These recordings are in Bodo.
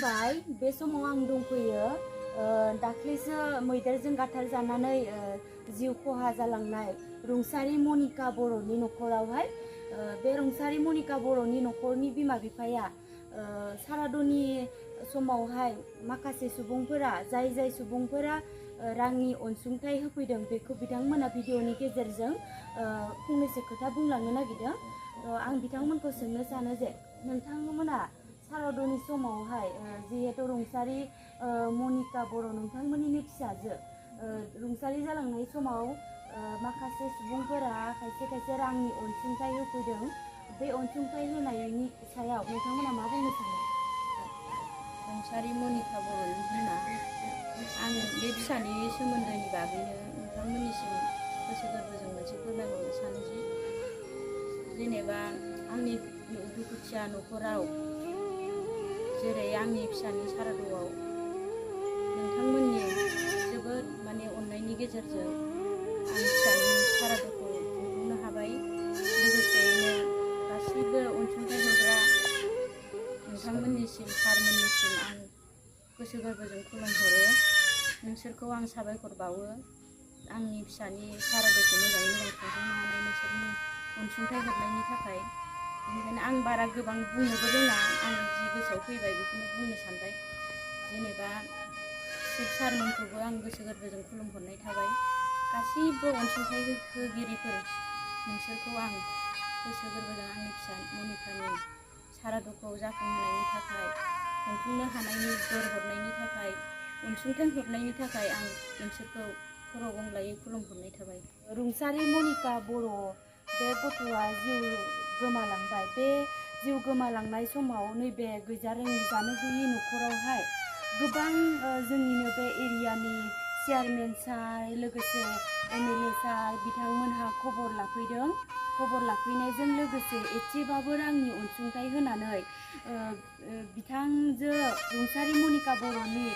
खुलुमबाय बे समाव आं दंफैयो दाख्लैसो मैदेरजों गाथार जानानै जिउ खहा जालांनाय रुंसारि मनिका बर'नि न'खरावहाय बे रुंसारि मनिका बर'नि न'खरनि बिमा बिफाया सारादुनि समावहाय माखासे सुबुंफोरा जाय सुबुंफोरा रांनि अनसुंथाइ होफैदों बेखौ बिथांमोना भिडिअनि गेजेरजों फंनैसो खोथा बुंलांनो नागिरदों। आं बिथांमोनखौ सोंनो सानो जे नोंथांमोना सारादुनि समावहाय जिहेतु रुंसारि मनिका बर' नोंथांमोननिनो फिसाजो रुंसारि जालांनाय समाव माखासे सुबुंफोरा खायसे रांनि अनसुंथाइ होफैदों। बे अनसुंथाइ होनायनि सायाव नोंथांमोना मा बुंनो सानो? रुंसारि मनिका बर'नि बिमा आं बे फिसानि सोमोन्दोनि बागैनो नोंथांमोननिसिम गोसो गोरबोजों मोनसे फोरमायहरनो सानो जे जेनेबा आंनि दुखुथिया न'खराव जेरै आंनि फिसानि सारादुआव नोंथांमोननि जोबोद अननायनि गेजेरजों आं फिसानि सारादुखौ खुंफुंनो हाबाय। लोगोसेयैनो गासैबो अनसुंथाइ हरग्रा नोंथांमोननिसिम सारमोननिसिम आं गोसो गोरबोजों खुलुमहरो। नोंसोरखौ आं साबायखर बावो आंनि फिसानि सारादुखौ मोजाङै मोजां खुंफुंनो हानाय नोंसोरनि अनसुंथाइ हरनायनि थाखाय। बेनिखायनो आं बारा गोबां बुंनोबो रोङा, आं जि गोसोआव फैबाय बेखौनो बुंनो सानबाय। जेनेबा शिब सारमोनखौबो आं गोसो गोरबोजों खुलुमहरनाय थाबाय। गासैबो अनसुंथाइ होगिरिफोर नोंसोरखौ आं गोसो गोरबोजों आंनि फिसा मनिकानि सारादुखौ जाफुंहोनायनि थाखाय, खुंफुंनो हानायनि बोर हरनायनि थाखाय, अनसुंथाइ हरनायनि थाखाय आं नोंसोरखौ खर' गंग्लायै खुलुमहरनाय थाबाय। रुंसारि मनिका बर' बे गथ'आ जिउ गोमालांबाय। बे जिउ गोमालांनाय समाव नैबे गैजारोङि जानो गैयि न'खरावहाय गोबां जोंनिनो बे एरियानि चेयारमेन सार लोगोसे MLA सार बिथांमोनहा खबर लाफैदों। खबर लाफैनायजों लोगोसे एसेबाबो रांनि अनसुंथाइ होनानै बिथांजो रुंसारि मनिका बर'नि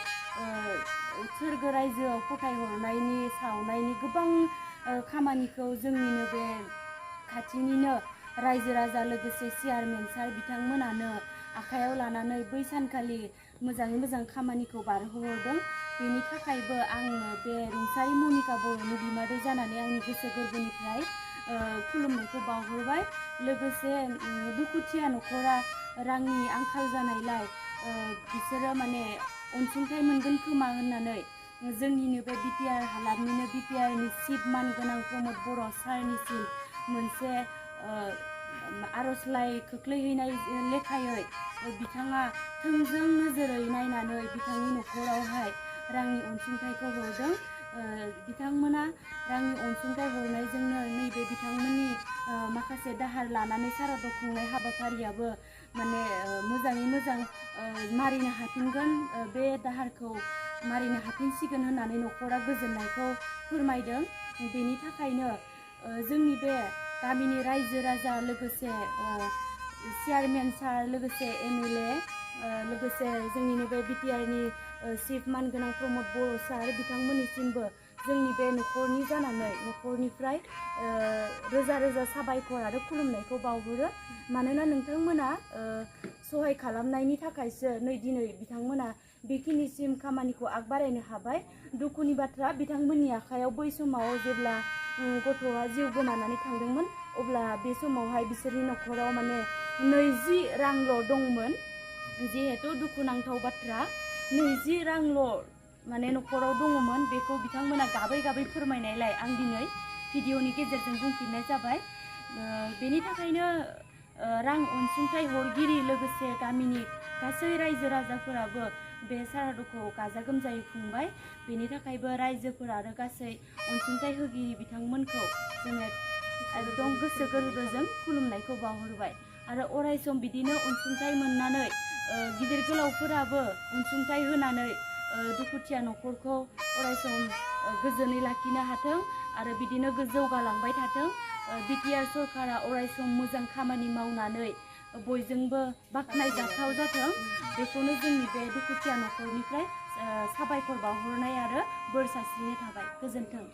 सोरगो रायजोआव फथायहरनायनि सावनायनि गोबां खामानिखौ जोंनिनो बे खाथिनिनो रायजो राजा लोगोसे चेयारमेन सार बिथांमोनानो आखायाव लानानै बै सानखालि मोजाङै मोजां खामानिखौ बारहोहरदों। बेनि थाखायबो आङो बे रुंसारि मनिका बर'नि बिमादै जानानै आंनि गोसो गोरबोनिफ्राय खुलुमनायखौ बावहरबाय। लोगोसे दुखुथिया न'खरा रांनि आंखाल जानायलाय बिसोरो अनसुंथाइ मोनगोन खोमा होननानै जोंनिनो बे BTR हालामनिनो BTRनि चिफ मानगोनां प्रमद बर' सारनिसिम मोनसे आर'जलाइ खोख्लैहैनाय लेखायै बिथाङा थोंजों नोजोरै नायनानै बिथांनि न'खरावहाय रांनि अनसुंथाइखौ हरदों। बिथांमोना रांनि अनसुंथाइ हरनायजोंनो नैबे बिथांमोननि माखासे दाहार लानानै सारादु खुंनाय हाबाफारियाबो मोजाङै मोजां मारिनो हाफिनगोन, बे दाहारखौ मारिनो हाफिनसिगोन होननानै न'खरा गोजोननायखौ फोरमायदों। बेनि थाखायनो जोंनि बे गामिनि रायजो राजा लोगोसे चेयारमेन सार लोगोसे MLA लोगोसे जोंनिनो बे BTRनि चिफ मानगोनां प्रमद बर' सार बिथांमोननिसिमबो जोंनि बे न'खरनि जानानै न'खरनिफ्राय रोजा रोजा साबायखर आरो खुलुमनायखौ बावहरो। मानोना नोंथांमोना सहाय खालामनायनि थाखायसो दिनै बिथांमोना बेखिनिसिम खामानिखौ आग बारायनो हाबाय। दुखुनि बाथ्रा, बिथांमोननि आखायाव बै समाव जेब्ला गथ'आ जिउ गोमानानै थांदोंमोन अब्ला बे समावहाय बिसोरनि न'खराव 20 रांल' दंमोन। जिहेतु दुखुनांथाव बाथ्रा, 20 रांल' न'खराव दङमोन। बेखौ बिथांमोना गाबै गाबै फोरमायनायलाय आं दिनै भिडिअनि गेजेरजों बुंफिननाय जाबाय। बेनि थाखायनो रां अनसुंथाइ हरगिरि लोगोसे गामिनि गासै रायजो राजाफोराबो बे सारादुखौ गाजा गोमजायै खुंबाय। बेनि थाखायबो रायजोफोर आरो गासै अनसुंथाइ होगिरि बिथांमोनखौ जोङो एकदम गोसो गोरबोजों खुलुमनायखौ बावहरबाय। आरो अरायसम बिदिनो अनसुंथाइ मोननानै गिदिर गोलावफोराबो अनसुंथाइ होनानै दुखुथिया न'खरखौ अरायसम गोजोनै लाखिनो हाथों आरो बिदिनो जौगालांबाय थाथों। BTR सरकारा अरायसम मोजां खामानि मावनानै बयजोंबो बाख्नायजाथाव जाथों, बेखौनो जोंनि बे दुखुथिया न'खरनिफ्राय साबायखर बावहरनाय आरो बोर सारस्रिनाय थाबाय। गोजोन्थों।